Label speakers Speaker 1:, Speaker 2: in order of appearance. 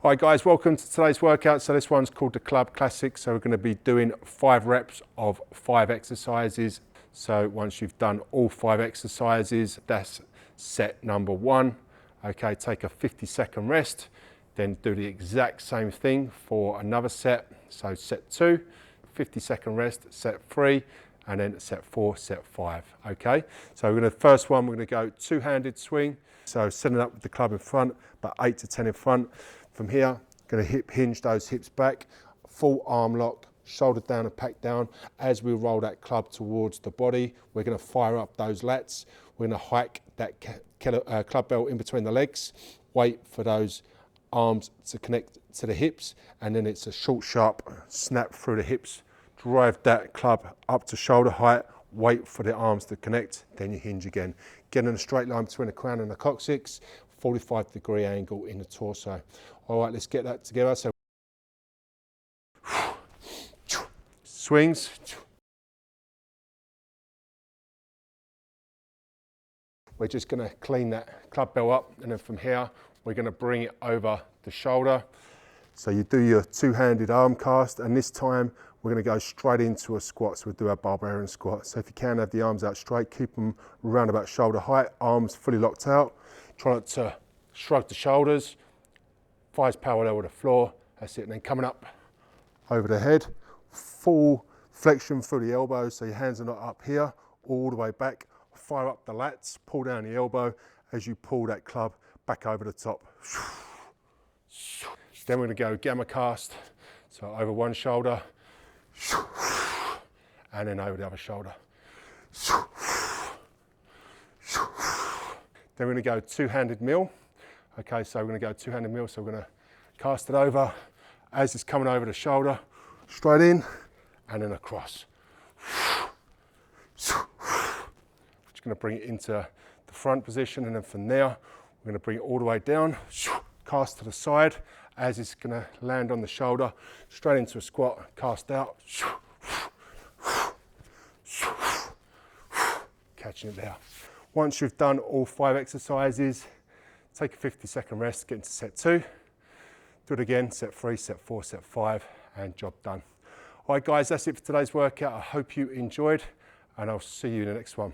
Speaker 1: All right guys, welcome to today's workout. So this one's called the Club Classic. So we're going to be doing 5 reps of 5 exercises. So once you've done all 5 exercises, that's set number 1. Okay, take a 50-second rest, then do the exact same thing for another set. So set 2, 50-second rest, set 3, and then set 4, set 5. Okay, so we're going to, first one, we're going to go 2-handed swing. So setting up with the club in front, about 8 to 10 in front. From here, going to hip hinge those hips back, full arm lock, shoulder down and pack down. As we roll that club towards the body, we're going to fire up those lats. We're going to hike that club bell in between the legs, wait for those arms to connect to the hips, and then it's a short, sharp snap through the hips. Drive that club up to shoulder height, wait for the arms to connect, then you hinge again. Get in a straight line between the crown and the coccyx, 45-degree angle in the torso. All right, let's get that together. So swings. We're just going to clean that club bell up, and then from here, we're going to bring it over the shoulder. So you do your 2-handed arm cast, and this time we're going to go straight into a squat. So we'll do our barbarian squat. So if you can, have the arms out straight, keep them around about shoulder height, arms fully locked out. Try not to shrug the shoulders, thighs parallel with the floor. That's it. And then coming up over the head, full flexion through the elbows. So your hands are not up here, all the way back. Fire up the lats, pull down the elbow as you pull that club back over the top. Then we're going to go gamma cast. So over one shoulder, and then over the other shoulder. Then we're going to go 2-handed mill. Okay, so we're going to go 2-handed mill. So we're going to cast it over as it's coming over the shoulder, straight in, and then across. Just going to bring it into the front position, and then from there, we're going to bring it all the way down, cast to the side, as it's going to land on the shoulder, straight into a squat, cast out, catching it there. Once you've done all 5 exercises, take a 50-second rest, get into set 2, do it again, set 3, set 4, set 5, and job done. All right guys, that's it for today's workout. I hope you enjoyed, and I'll see you in the next one.